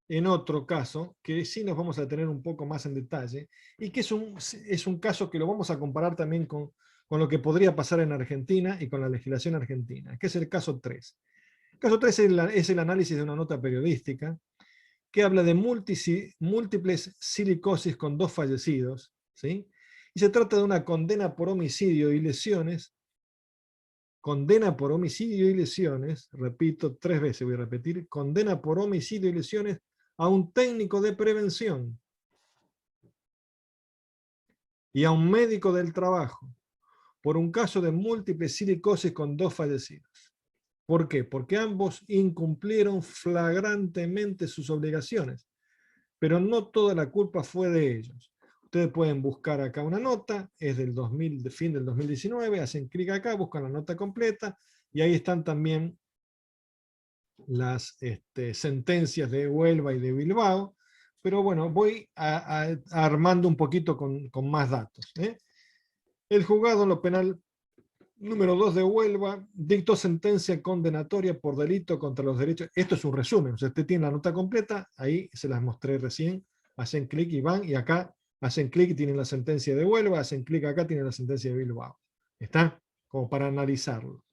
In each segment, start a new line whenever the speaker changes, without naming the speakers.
en otro caso, que sí nos vamos a tener un poco más en detalle, y que es un caso que lo vamos a comparar también con lo que podría pasar en Argentina y con la legislación argentina, que es el caso 3. El caso 3 es el análisis de una nota periodística que habla de múltiples silicosis con 2 fallecidos, ¿sí? Y se trata de una condena por homicidio y lesiones, condena por homicidio y lesiones, repito 3 veces, voy a repetir, condena por homicidio y lesiones a un técnico de prevención y a un médico del trabajo por un caso de múltiple silicosis con 2 fallecidos. ¿Por qué? Porque ambos incumplieron flagrantemente sus obligaciones, pero no toda la culpa fue de ellos. Ustedes pueden buscar acá una nota, es del 2000, de fin del 2019, hacen clic acá, buscan la nota completa, y ahí están también las sentencias de Huelva y de Bilbao, pero bueno, voy armando un poquito con más datos. El juzgado en lo penal número 2 de Huelva dictó sentencia condenatoria por delito contra los derechos. Esto es un resumen, o sea, usted tiene la nota completa, ahí se las mostré recién, hacen clic y van, y acá hacen clic y tienen la sentencia de Huelva, hacen clic acá, tienen la sentencia de Bilbao. ¿Está? Como para analizarlo.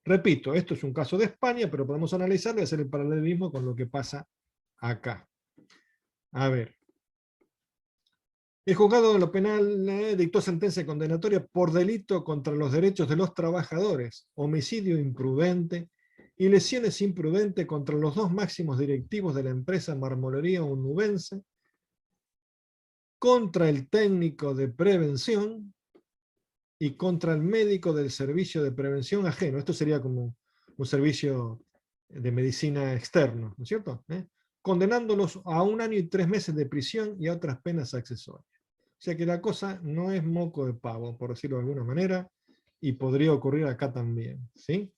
Repito, esto es un caso de España, pero podemos analizarlo y hacer el paralelismo con lo que pasa acá. A ver. El juzgado de lo penal dictó sentencia condenatoria por delito contra los derechos de los trabajadores, homicidio imprudente y lesiones imprudentes contra los 2 máximos directivos de la empresa Marmolería Onubense, contra el técnico de prevención y contra el médico del servicio de prevención ajeno. Esto sería como un servicio de medicina externo, ¿no es cierto? Condenándolos a 1 año y 3 meses de prisión y a otras penas accesorias. O sea que la cosa no es moco de pavo, por decirlo de alguna manera, y podría ocurrir acá también, ¿sí?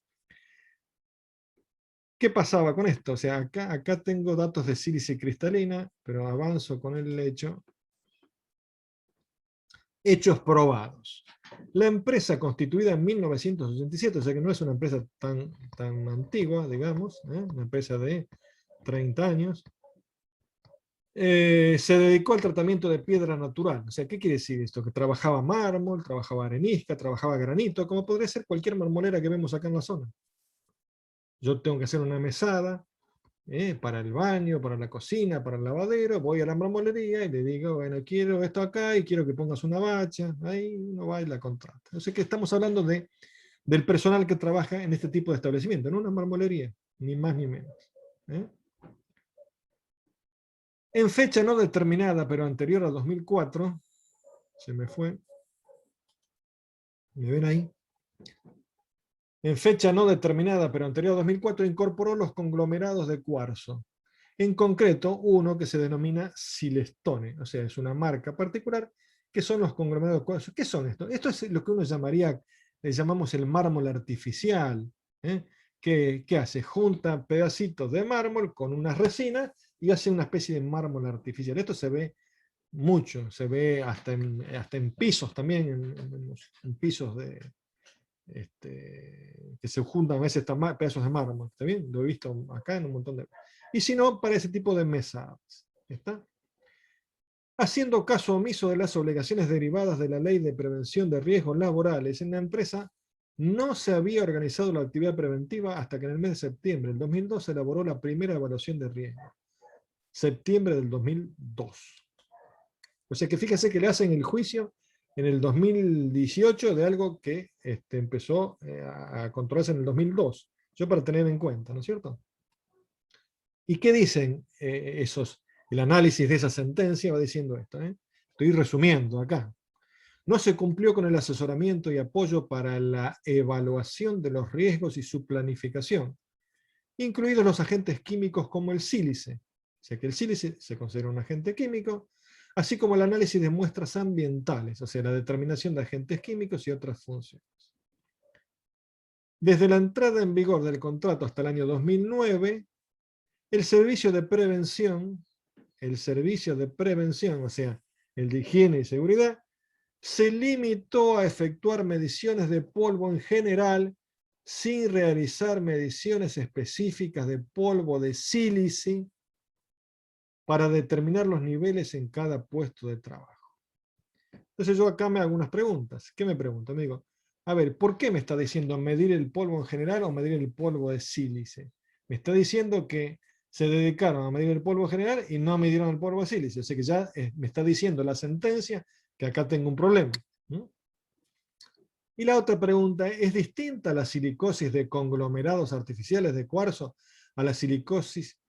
¿Qué pasaba con esto? O sea, acá tengo datos de sílice cristalina, pero avanzo con el hecho. Hechos probados. La empresa constituida en 1987, o sea que no es una empresa tan antigua, digamos, una empresa de 30 años, se dedicó al tratamiento de piedra natural. O sea, ¿qué quiere decir esto? Que trabajaba mármol, trabajaba arenisca, trabajaba granito, como podría ser cualquier marmolera que vemos acá en la zona. Yo tengo que hacer una mesada para el baño, para la cocina, para el lavadero, voy a la marmolería y le digo, bueno, quiero esto acá y quiero que pongas una bacha. Ahí uno va y la contrata. O sea que estamos hablando del personal que trabaja en este tipo de establecimiento, no una marmolería, ni más ni menos. ¿eh? En fecha no determinada, pero anterior a 2004, se me fue, ¿me ven ahí? En fecha no determinada, pero anterior a 2004, incorporó los conglomerados de cuarzo. En concreto, uno que se denomina Silestone, o sea, es una marca particular, que son los conglomerados de cuarzo. ¿Qué son estos? Esto es lo que uno llamaría, le llamamos el mármol artificial. ¿eh? ¿Qué hace? Junta pedacitos de mármol con unas resinas y hace una especie de mármol artificial. Esto se ve mucho, se ve hasta en pisos también, en pisos que se juntan a veces pedazos de mármol, ¿está bien? Lo he visto acá en un montón de... Y si no, para ese tipo de mesas, ¿está? Haciendo caso omiso de las obligaciones derivadas de la Ley de Prevención de Riesgos Laborales, en la empresa no se había organizado la actividad preventiva hasta que en el mes de septiembre del 2002 se elaboró la primera evaluación de riesgo. Septiembre del 2002. O sea que fíjense que le hacen el juicio en el 2018 de algo que empezó a controlarse en el 2002. Yo para tener en cuenta, ¿no es cierto? ¿Y qué dicen el análisis de esa sentencia? Va diciendo esto. Estoy resumiendo acá. No se cumplió con el asesoramiento y apoyo para la evaluación de los riesgos y su planificación, incluidos los agentes químicos como el sílice. O sea que el sílice se considera un agente químico, así como el análisis de muestras ambientales, o sea, la determinación de agentes químicos y otras funciones. Desde la entrada en vigor del contrato hasta el año 2009, el servicio de prevención, o sea, el de higiene y seguridad, se limitó a efectuar mediciones de polvo en general sin realizar mediciones específicas de polvo de sílice para determinar los niveles en cada puesto de trabajo. Entonces yo acá me hago unas preguntas. ¿Qué me pregunto? Me digo, a ver, ¿por qué me está diciendo medir el polvo en general o medir el polvo de sílice? Me está diciendo que se dedicaron a medir el polvo general y no midieron el polvo de sílice. O sea que ya me está diciendo la sentencia que acá tengo un problema. Y la otra pregunta, ¿es distinta la silicosis de conglomerados artificiales de cuarzo a la silicosis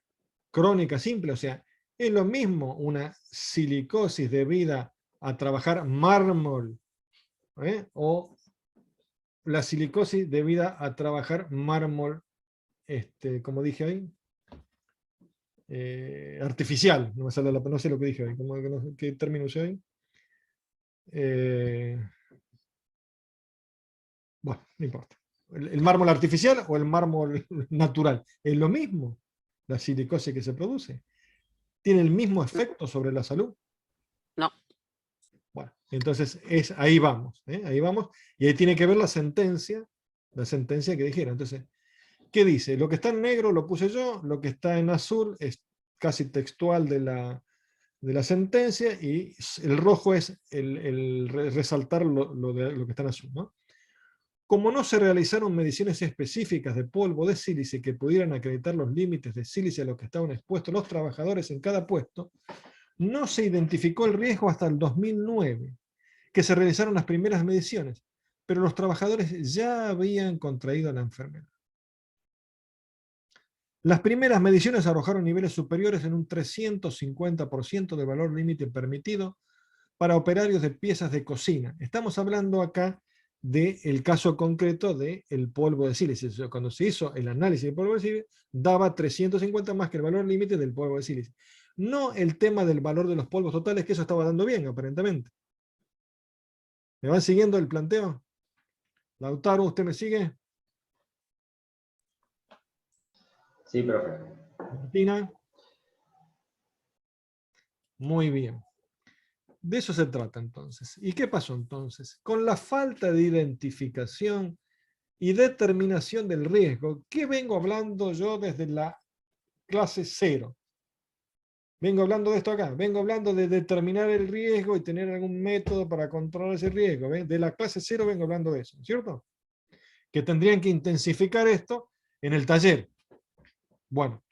crónica simple? O sea, ¿es lo mismo una silicosis debida a trabajar mármol o la silicosis debida a trabajar mármol, como dije ahí, artificial? No me sale no sé lo que dije ahí, ¿qué término usé ahí? Bueno, no importa. ¿El mármol artificial o el mármol natural? Es lo mismo la silicosis que se produce. ¿Tiene el mismo efecto sobre la salud?
No.
Bueno, entonces ahí vamos, ahí vamos. Y ahí tiene que ver la sentencia que dijeron. Entonces, ¿qué dice? Lo que está en negro lo puse yo, lo que está en azul es casi textual de la sentencia y el rojo es el resaltar lo que está en azul, ¿no? Como no se realizaron mediciones específicas de polvo de sílice que pudieran acreditar los límites de sílice a los que estaban expuestos los trabajadores en cada puesto, no se identificó el riesgo hasta el 2009, que se realizaron las primeras mediciones, pero los trabajadores ya habían contraído la enfermedad. Las primeras mediciones arrojaron niveles superiores en un 350% del valor límite permitido para operarios de piezas de cocina. Estamos hablando acá del caso concreto del polvo de sílice. Cuando se hizo el análisis del polvo de sílice, daba 350 más que el valor límite del polvo de sílice. No el tema del valor de los polvos totales, que eso estaba dando bien, aparentemente. ¿Me van siguiendo el planteo? Lautaro, ¿usted me sigue?
Sí, profe.
Martina. Muy bien. De eso se trata entonces. ¿Y qué pasó entonces? Con la falta de identificación y determinación del riesgo, ¿qué vengo hablando yo desde la clase 0? Vengo hablando de esto acá, vengo hablando de determinar el riesgo y tener algún método para controlar ese riesgo. ¿Ven? De la clase 0 vengo hablando de eso, ¿cierto? Que tendrían que intensificar esto en el taller. Bueno,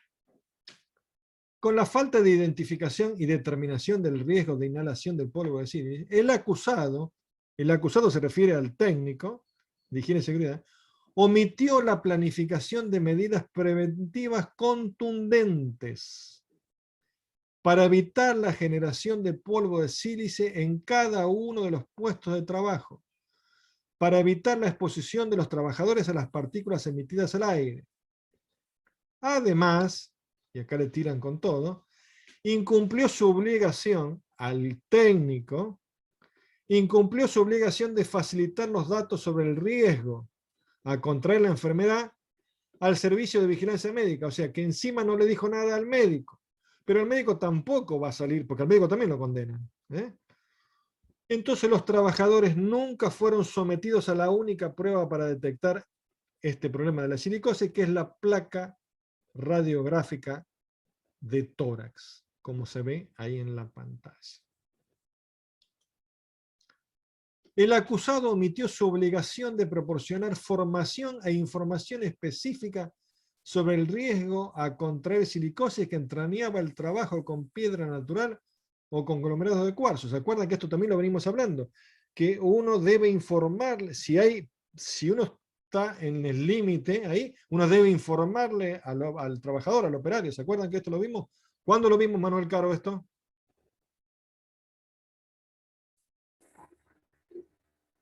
con la falta de identificación y determinación del riesgo de inhalación del polvo de sílice, el acusado se refiere al técnico de higiene y seguridad, omitió la planificación de medidas preventivas contundentes para evitar la generación de polvo de sílice en cada uno de los puestos de trabajo, para evitar la exposición de los trabajadores a las partículas emitidas al aire. Además, y acá le tiran con todo, incumplió su obligación al técnico, incumplió su obligación de facilitar los datos sobre el riesgo a contraer la enfermedad al servicio de vigilancia médica, o sea que encima no le dijo nada al médico, pero el médico tampoco va a salir, porque al médico también lo condenan. Entonces los trabajadores nunca fueron sometidos a la única prueba para detectar este problema de la silicosis, que es la placa radiográfica de tórax, como se ve ahí en la pantalla. El acusado omitió su obligación de proporcionar formación e información específica sobre el riesgo a contraer silicosis que entrañaba el trabajo con piedra natural o conglomerados de cuarzo. ¿Se acuerdan que esto también lo venimos hablando? Que uno debe informarle, si uno está en el límite ahí, uno debe informarle al trabajador, al operario. ¿Se acuerdan que esto lo vimos? ¿Cuándo lo vimos, Manuel Caro, esto?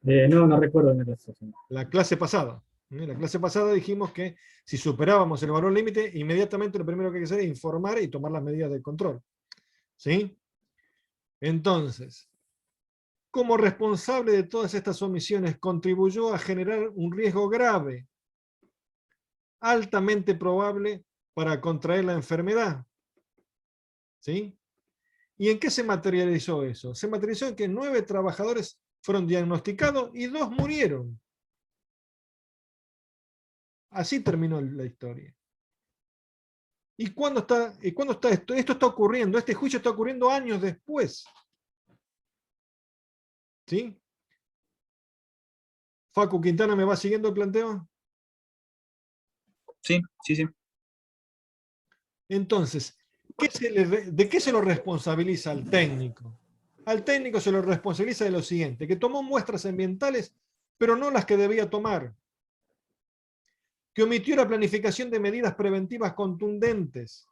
No recuerdo en la clase.
La clase pasada. En la clase pasada dijimos que si superábamos el valor límite, inmediatamente lo primero que hay que hacer es informar y tomar las medidas de control. ¿Sí? Entonces, como responsable de todas estas omisiones, contribuyó a generar un riesgo grave, altamente probable para contraer la enfermedad. ¿Sí? ¿Y en qué se materializó eso? Se materializó en que 9 trabajadores fueron diagnosticados y 2 murieron. Así terminó la historia. ¿Y cuándo está esto? Esto está ocurriendo, este juicio está ocurriendo años después. ¿Sí? Facu Quintana, ¿me va siguiendo el planteo?
Sí, sí, sí.
Entonces, ¿de qué se lo responsabiliza al técnico? Al técnico se lo responsabiliza de lo siguiente, que tomó muestras ambientales, pero no las que debía tomar. Que omitió la planificación de medidas preventivas contundentes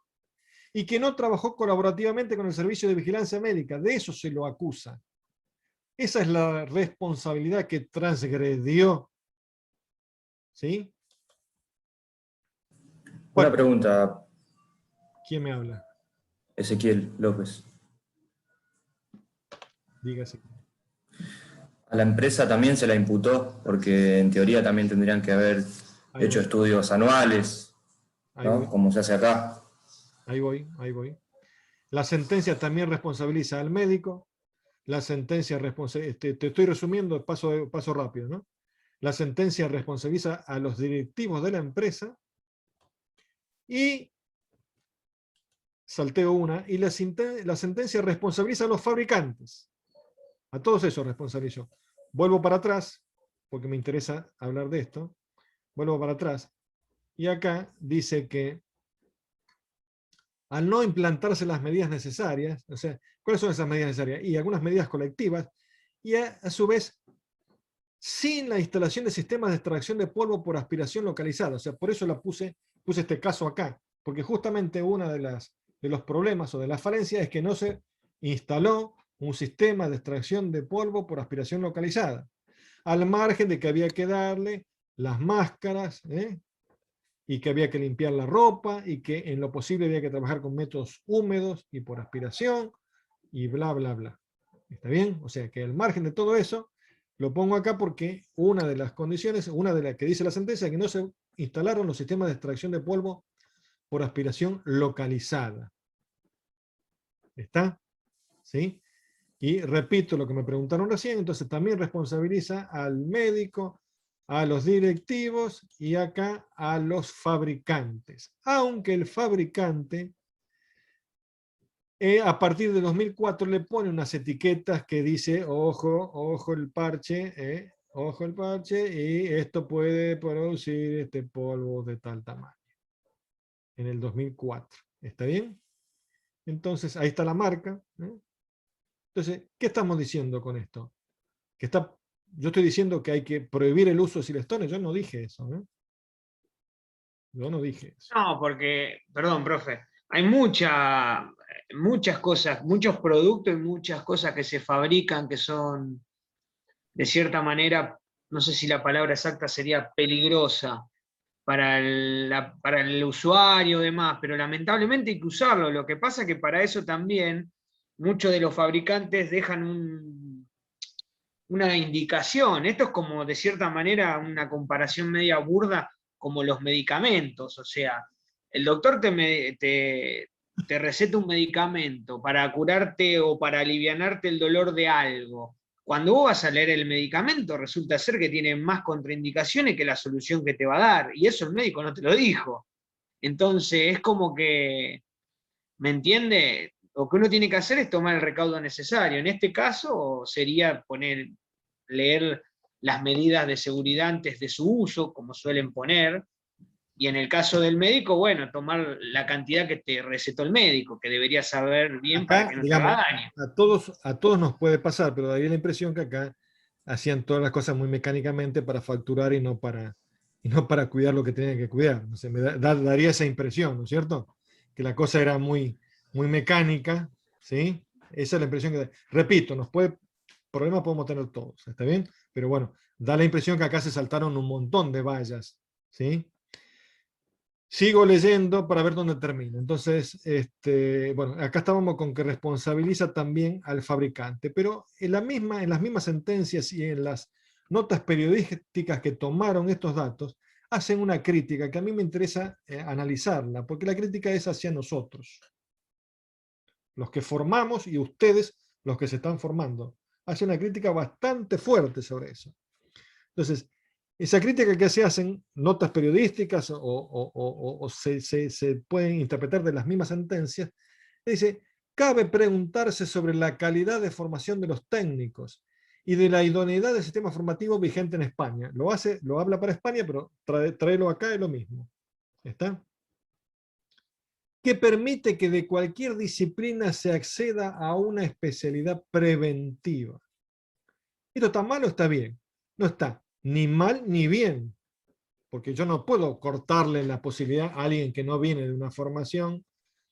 y que no trabajó colaborativamente con el Servicio de Vigilancia Médica. De eso se lo acusa. Esa es la responsabilidad que transgredió. ¿Sí?
Una
Bueno,
pregunta,
¿quién me habla?
Ezequiel López.
Dígase.
A la empresa también se la imputó, porque en teoría también tendrían que haber
Ahí
hecho
voy,
estudios anuales,
ahí
¿no?
voy,
Como se hace acá.
ahí voy, ahí voy. La sentencia también responsabiliza al médico. La sentencia te estoy resumiendo, paso rápido, ¿no? La sentencia responsabiliza a los directivos de la empresa y, salteo una, y la sentencia responsabiliza a los fabricantes. A todos esos responsabilizo. Vuelvo para atrás, porque me interesa hablar de esto. Vuelvo para atrás. Y acá dice que al no implantarse las medidas necesarias, o sea, ¿cuáles son esas medidas necesarias? Y algunas medidas colectivas, y a su vez, sin la instalación de sistemas de extracción de polvo por aspiración localizada. O sea, por eso puse este caso acá, porque justamente uno de los problemas o de las falencias es que no se instaló un sistema de extracción de polvo por aspiración localizada, al margen de que había que darle las máscaras, y que había que limpiar la ropa, y que en lo posible había que trabajar con métodos húmedos y por aspiración, y bla, bla, bla. ¿Está bien? O sea, que al margen de todo eso, lo pongo acá porque una de las condiciones, una de las que dice la sentencia, es que no se instalaron los sistemas de extracción de polvo por aspiración localizada. ¿Está? ¿Sí? Y repito lo que me preguntaron recién, entonces también responsabiliza al médico, a los directivos y acá a los fabricantes. Aunque el fabricante a partir de 2004 le pone unas etiquetas que dice, ojo, ojo el parche, y esto puede producir este polvo de tal tamaño. En el 2004. ¿Está bien? Entonces, ahí está la marca. Entonces, ¿qué estamos diciendo con esto? Yo estoy diciendo que hay que prohibir el uso de silestones. Yo no dije eso. Yo no dije eso.
No, porque, perdón, profe, hay muchas cosas, muchos productos y muchas cosas que se fabrican que son, de cierta manera, no sé si la palabra exacta sería peligrosa para el usuario y demás, pero lamentablemente hay que usarlo. Lo que pasa es que para eso también muchos de los fabricantes dejan una indicación. Esto es como, de cierta manera, una comparación media burda como los medicamentos. O sea, el doctor te receta un medicamento para curarte o para alivianarte el dolor de algo. Cuando vos vas a leer el medicamento, resulta ser que tiene más contraindicaciones que la solución que te va a dar. Y eso el médico no te lo dijo. Entonces, es como que, ¿me entiende? Lo que uno tiene que hacer es tomar el recaudo necesario. En este caso sería leer las medidas de seguridad antes de su uso, como suelen poner, y en el caso del médico, bueno, tomar la cantidad que te recetó el médico, que debería saber bien para
Acá,
que no te
digamos,
haga daño.
a todos nos puede pasar, pero daría la impresión que acá hacían todas las cosas muy mecánicamente para facturar y no para cuidar lo que tenían que cuidar. No sé, daría esa impresión, ¿no es cierto? Que la cosa era muy, muy mecánica, ¿sí? Esa es la impresión que da. Repito, problemas podemos tener todos, ¿está bien? Pero bueno, da la impresión que acá se saltaron un montón de vallas, ¿sí? Sigo leyendo para ver dónde termina. Entonces, bueno, acá estábamos con que responsabiliza también al fabricante, pero en las mismas sentencias y en las notas periodísticas que tomaron estos datos, hacen una crítica que a mí me interesa analizarla, porque la crítica es hacia nosotros, los que formamos y ustedes, los que se están formando. Hace una crítica bastante fuerte sobre eso. Entonces, Esa crítica que se hacen, notas periodísticas o se pueden interpretar de las mismas sentencias, dice, cabe preguntarse sobre la calidad de formación de los técnicos y de la idoneidad del sistema formativo vigente en España. Lo habla para España, pero tráelo acá es lo mismo. ¿Está? Que permite que de cualquier disciplina se acceda a una especialidad preventiva. ¿Esto está mal o está bien? No está ni mal ni bien, porque yo no puedo cortarle la posibilidad a alguien que no viene de una formación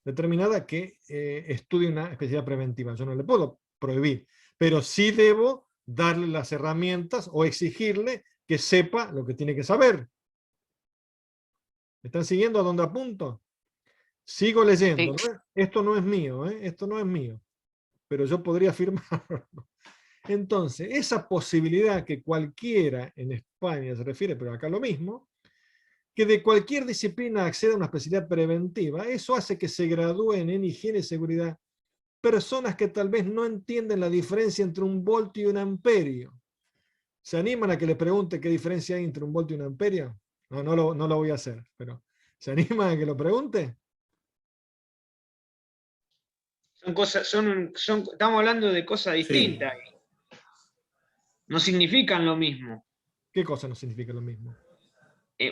determinada que estudie una especialidad preventiva. Yo no le puedo prohibir, pero sí debo darle las herramientas o exigirle que sepa lo que tiene que saber. ¿Me están siguiendo a dónde apunto? Sigo leyendo,
Sí.
¿no? Esto no es mío, esto no es mío, pero yo podría afirmarlo. Entonces, esa posibilidad que cualquiera en España se refiere, pero acá lo mismo, que de cualquier disciplina acceda a una especialidad preventiva, eso hace que se gradúen en higiene y seguridad personas que tal vez no entienden la diferencia entre un voltio y un amperio. ¿Se animan a que le pregunte qué diferencia hay entre un voltio y un amperio? No, no lo voy a hacer, pero ¿se animan a que lo pregunte?
Son cosas, estamos hablando de cosas distintas. No significan lo mismo.
¿Qué cosa no significa lo mismo?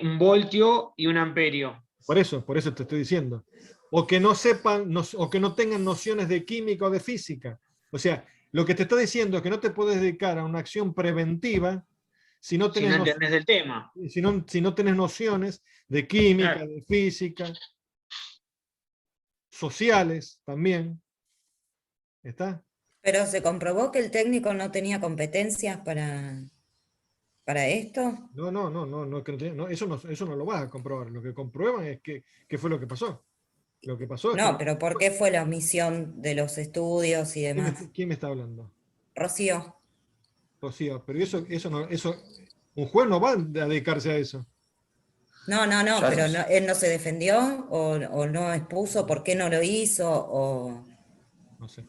Un voltio y un amperio.
Por eso te estoy diciendo. O que no sepan, o que no tengan nociones de química o de física. O sea, lo que te está diciendo es que no te puedes dedicar a una acción preventiva si no
Si no entendés del tema.
si no tenés nociones de química,
Claro.
de física, sociales también. ¿Está?
Pero se comprobó que el técnico no tenía competencias para esto.
Eso no lo vas a comprobar. Lo que comprueban es qué fue lo que pasó. Lo que pasó es que
No, pero ¿por qué fue la omisión de los estudios y demás?
¿quién me está hablando?
Rocío.
Rocío, pero un juez no va a dedicarse a eso.
No,
Ya-
pero él no se defendió o no expuso por qué no lo hizo o...
No sé.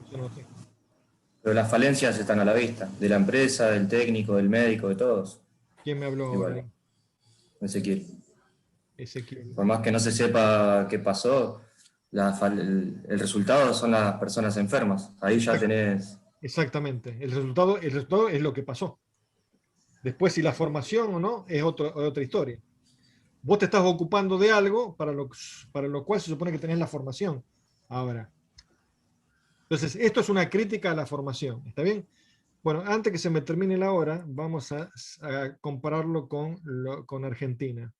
Eso no sé.
Pero las falencias están a la vista, de la empresa, del técnico, del médico, de todos.
¿Quién me habló ahora?
Igual, Ezequiel.
Ezequiel.
Por más que no se sepa qué pasó, el resultado son las personas enfermas. Ahí ya tenés...
Exactamente. El resultado es lo que pasó. Después, si la formación o no, es otra historia. Vos te estás ocupando de algo para lo cual se supone que tenés la formación. Ahora. Entonces, esto es una crítica a la formación. ¿Está bien? Bueno, antes que se me termine la hora, vamos a compararlo con Argentina.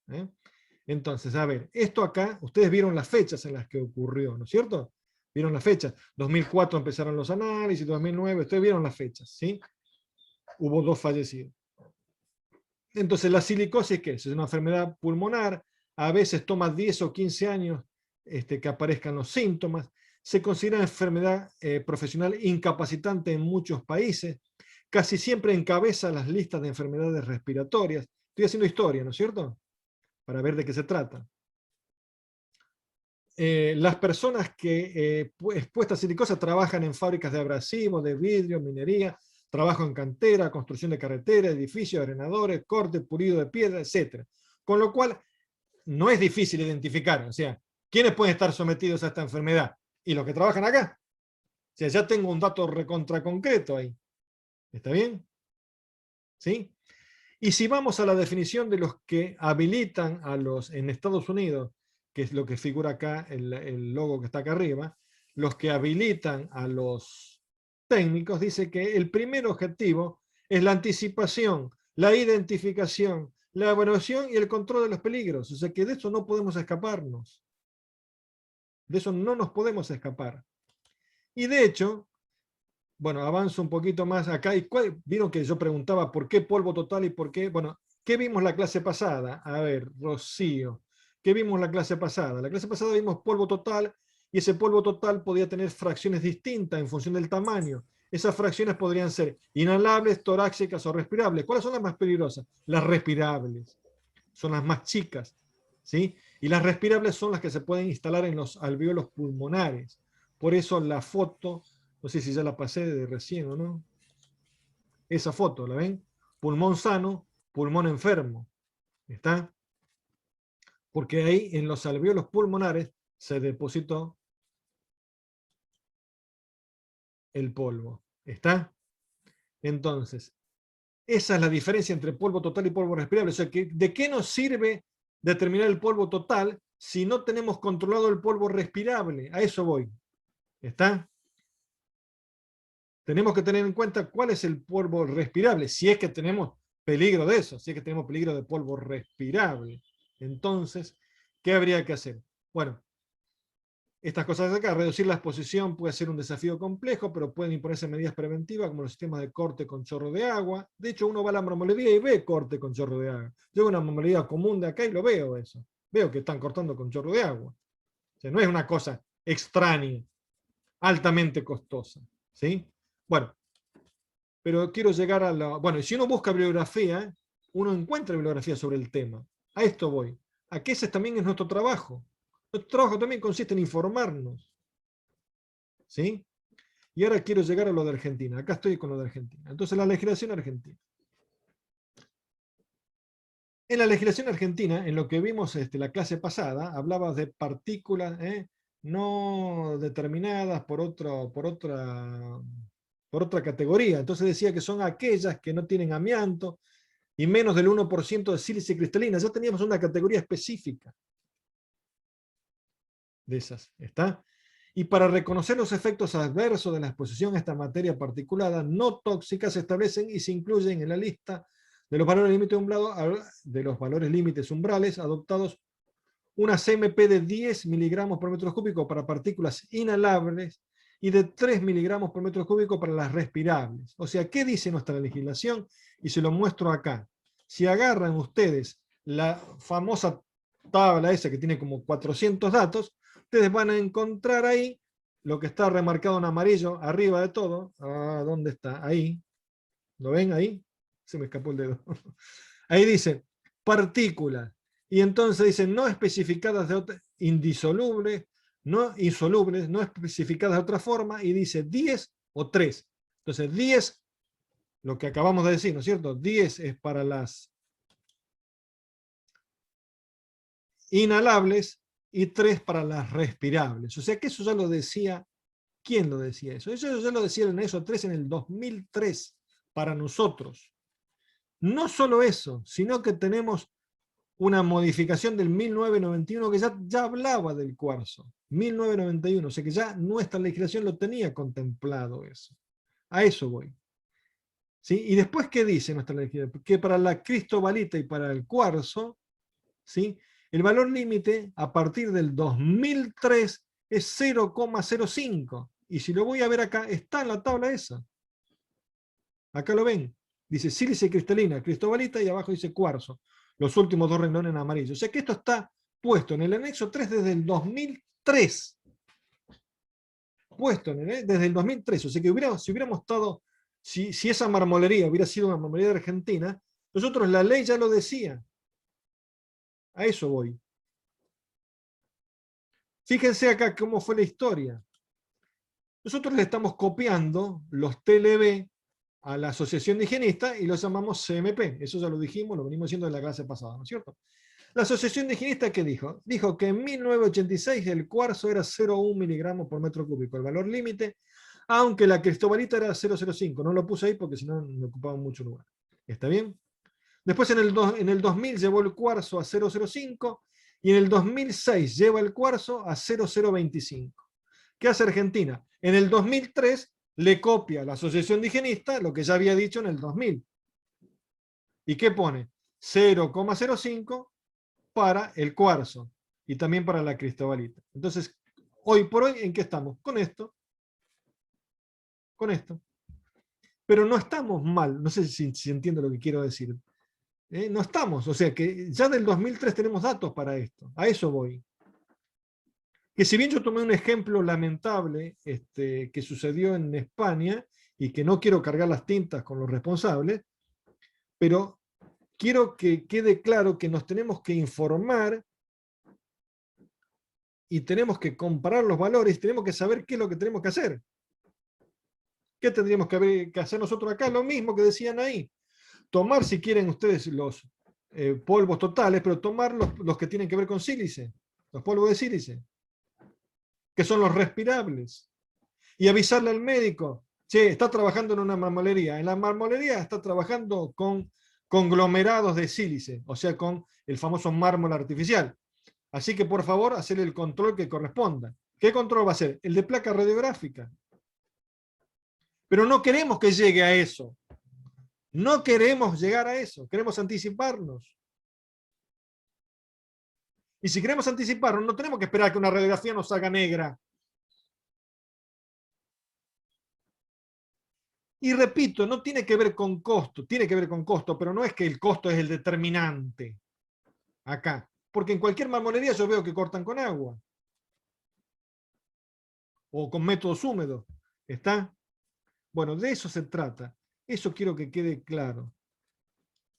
Entonces, a ver, esto acá, ustedes vieron las fechas en las que ocurrió, ¿no es cierto? Vieron las fechas. 2004 empezaron los análisis, 2009, ustedes vieron las fechas, ¿sí? Hubo 2 fallecidos. Entonces, la silicosis, ¿qué es? Es una enfermedad pulmonar, a veces toma 10 o 15 años que aparezcan los síntomas. Se considera enfermedad profesional incapacitante en muchos países. Casi siempre encabeza las listas de enfermedades respiratorias. Estoy haciendo historia, ¿no es cierto? Para ver de qué se trata. Las personas que expuestas a silicosis trabajan en fábricas de abrasivos, de vidrio, minería, trabajo en cantera, construcción de carreteras, edificios, arenadores, corte, pulido de piedra, etc. Con lo cual, no es difícil identificar, o sea, ¿quiénes pueden estar sometidos a esta enfermedad? Y los que trabajan acá. O sea, ya tengo un dato recontra concreto ahí. ¿Está bien? ¿Sí? Y si vamos a la definición de los que habilitan en Estados Unidos, que es lo que figura acá, el logo que está acá arriba, los que habilitan a los técnicos, dice que el primer objetivo es la anticipación, la identificación, la evaluación y el control de los peligros. O sea que de eso no podemos escaparnos. De eso no nos podemos escapar. Y de hecho, bueno, avanzo un poquito más acá. Vieron que yo preguntaba por qué polvo total y por qué. Bueno, ¿qué vimos la clase pasada? A ver, Rocío, ¿qué vimos la clase pasada? La clase pasada vimos polvo total y ese polvo total podía tener fracciones distintas en función del tamaño. Esas fracciones podrían ser inhalables, torácicas o respirables. ¿Cuáles son las más peligrosas? Las respirables. Son las más chicas, ¿sí? Y las respirables son las que se pueden instalar en los alvéolos pulmonares. Por eso la foto, no sé si ya la pasé de recién o no. Esa foto, ¿la ven? Pulmón sano, pulmón enfermo. ¿Está? Porque ahí en los alveolos pulmonares se depositó el polvo. ¿Está? Entonces, esa es la diferencia entre polvo total y polvo respirable. O sea, ¿de qué nos sirve determinar el polvo total si no tenemos controlado el polvo respirable? A eso voy. ¿Está? Tenemos que tener en cuenta cuál es el polvo respirable, si es que tenemos peligro de eso, si es que tenemos peligro de polvo respirable. Entonces, ¿qué habría que hacer? Bueno, estas cosas de acá, reducir la exposición puede ser un desafío complejo, pero pueden imponerse medidas preventivas como los sistemas de corte con chorro de agua. De hecho, uno va a la marmolería y ve corte con chorro de agua. Yo voy a una marmolería común de acá y lo veo eso. Veo que están cortando con chorro de agua. O sea, no es una cosa extraña, altamente costosa. ¿Sí? Bueno, pero quiero llegar a la... Bueno, y si uno busca bibliografía, uno encuentra bibliografía sobre el tema. A esto voy. A que ese también es nuestro trabajo. Nuestro trabajo también consiste en informarnos. ¿Sí? Y ahora quiero llegar a lo de Argentina. Acá estoy con lo de Argentina. Entonces, la legislación argentina. En la legislación argentina, en lo que vimos la clase pasada, hablaba de partículas no determinadas por otra categoría. Entonces decía que son aquellas que no tienen amianto y menos del 1% de sílice cristalina. Ya teníamos una categoría específica de esas. ¿Está? Y para reconocer los efectos adversos de la exposición a esta materia particulada no tóxica se establecen y se incluyen en la lista de los valores límites umbrales adoptados una CMP de 10 miligramos por metro cúbico para partículas inhalables y de 3 miligramos por metro cúbico para las respirables. O sea, ¿qué dice nuestra legislación? Y se lo muestro acá. Si agarran ustedes la famosa tabla esa que tiene como 400 datos, ustedes van a encontrar ahí lo que está remarcado en amarillo arriba de todo. ¿Dónde está? Ahí. ¿Lo ven ahí? Se me escapó el dedo. Ahí dice, partículas. Y entonces dice, no especificadas de otra, indisolubles, no insolubles, no especificadas de otra forma, y dice 10 o 3. Entonces 10, lo que acabamos de decir, ¿no es cierto? 10 es para las inhalables y 3 para las respirables. O sea que eso ya lo decía, ¿quién lo decía eso? Eso ya lo decía el NESO 3 en el 2003, para nosotros. No solo eso, sino que tenemos una modificación del 1991 que ya hablaba del cuarzo. 1991, o sea que ya nuestra legislación lo tenía contemplado eso. A eso voy. ¿Sí? Y después, ¿qué dice nuestra legislación? Que para la cristobalita y para el cuarzo, ¿sí? El valor límite a partir del 2003 es 0,05. Y si lo voy a ver acá, está en la tabla esa. Acá lo ven. Dice sílice cristalina, cristobalita y abajo dice cuarzo. Los últimos dos renglones en amarillo. O sea que esto está puesto en el anexo 3 desde el 2003. Puesto desde el 2003. O sea que si hubiéramos estado, si esa marmolería hubiera sido una marmolería de Argentina, nosotros la ley ya lo decía. A eso voy. Fíjense acá cómo fue la historia. Nosotros le estamos copiando los TLB a la Asociación de Higienistas y los llamamos CMP. Eso ya lo dijimos, lo venimos diciendo en la clase pasada, ¿no es cierto? La Asociación de Higienistas, ¿qué dijo? Dijo que en 1986 el cuarzo era 0,1 miligramos por metro cúbico, el valor límite, aunque la cristobalita era 0,05. No lo puse ahí porque si no me ocupaba mucho lugar. ¿Está bien? Después en el 2000 llevó el cuarzo a 0,05 y en el 2006 lleva el cuarzo a 0,025. ¿Qué hace Argentina? En el 2003 le copia a la Asociación de Higienistas lo que ya había dicho en el 2000. ¿Y qué pone? 0,05 para el cuarzo y también para la cristobalita. Entonces, hoy por hoy, ¿en qué estamos? Con esto. Con esto. Pero no estamos mal, no sé si entiendo lo que quiero decir. No estamos, o sea que ya del 2003 tenemos datos para esto. A eso voy. Que si bien yo tomé un ejemplo lamentable que sucedió en España, y que no quiero cargar las tintas con los responsables, pero quiero que quede claro que nos tenemos que informar y tenemos que comparar los valores, tenemos que saber qué es lo que tenemos que hacer. ¿Qué tendríamos que hacer nosotros acá? Lo mismo que decían ahí. tomar, si quieren ustedes, los polvos totales, pero tomar los que tienen que ver con sílice, los polvos de sílice, que son los respirables, y avisarle al médico, che, está trabajando en una marmolería. En la marmolería está trabajando con conglomerados de sílice, o sea, con el famoso mármol artificial. Así que, por favor, hacerle el control que corresponda. ¿Qué control va a ser? El de placa radiográfica. Pero no queremos que llegue a eso. No queremos llegar a eso. Queremos anticiparnos. Y si queremos anticiparnos, no tenemos que esperar que una radiografía nos salga negra. Y repito, no tiene que ver con costo, tiene que ver con costo, pero no es que el costo es el determinante acá. Porque en cualquier marmolería yo veo que cortan con agua. O con métodos húmedos. ¿Está? Bueno, de eso se trata. Eso quiero que quede claro.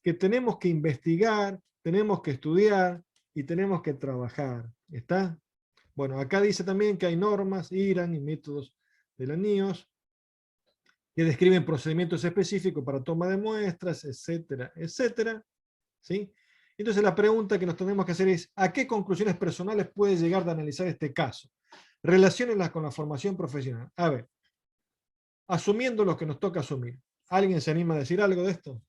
Que tenemos que investigar, tenemos que estudiar y tenemos que trabajar. ¿Está? Bueno, acá dice también que hay normas, IRAN y métodos de la NIOSH, que describen procedimientos específicos para toma de muestras, etcétera, etcétera. ¿Sí? Entonces la pregunta que nos tenemos que hacer es, ¿a qué conclusiones personales puede llegar de analizar este caso? Relaciónenlas con la formación profesional. A ver, asumiendo lo que nos toca asumir. ¿Alguien se anima a decir algo de esto?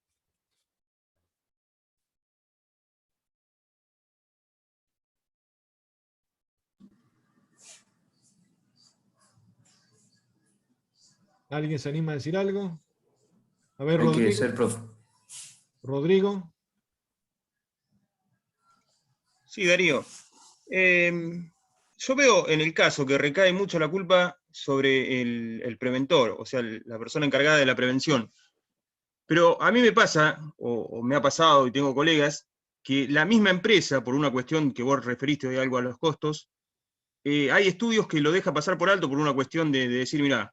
¿Alguien se anima a decir algo? A ver,
Hay que
Rodrigo.
ser
Rodrigo.
Sí, Darío. Yo veo en el caso que recae mucho la culpa sobre el preventor, o sea, la persona encargada de la prevención. Pero a mí me pasa, o me ha pasado y tengo colegas, que la misma empresa, por una cuestión que vos referiste de algo a los costos, hay estudios que lo deja pasar por alto por una cuestión de decir, mira,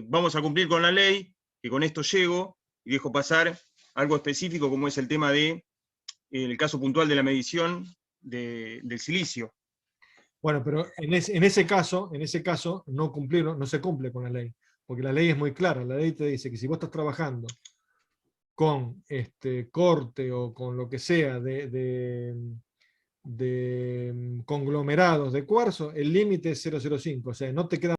vamos a cumplir con la ley, que con esto llego, y dejo pasar algo específico como es el tema de el caso puntual de la medición del silicio.
Bueno, pero en ese caso no se cumple con la ley, porque la ley es muy clara. La ley te dice que si vos estás trabajando con corte o con lo que sea de conglomerados de cuarzo, el límite es 0,05, o sea, no te queda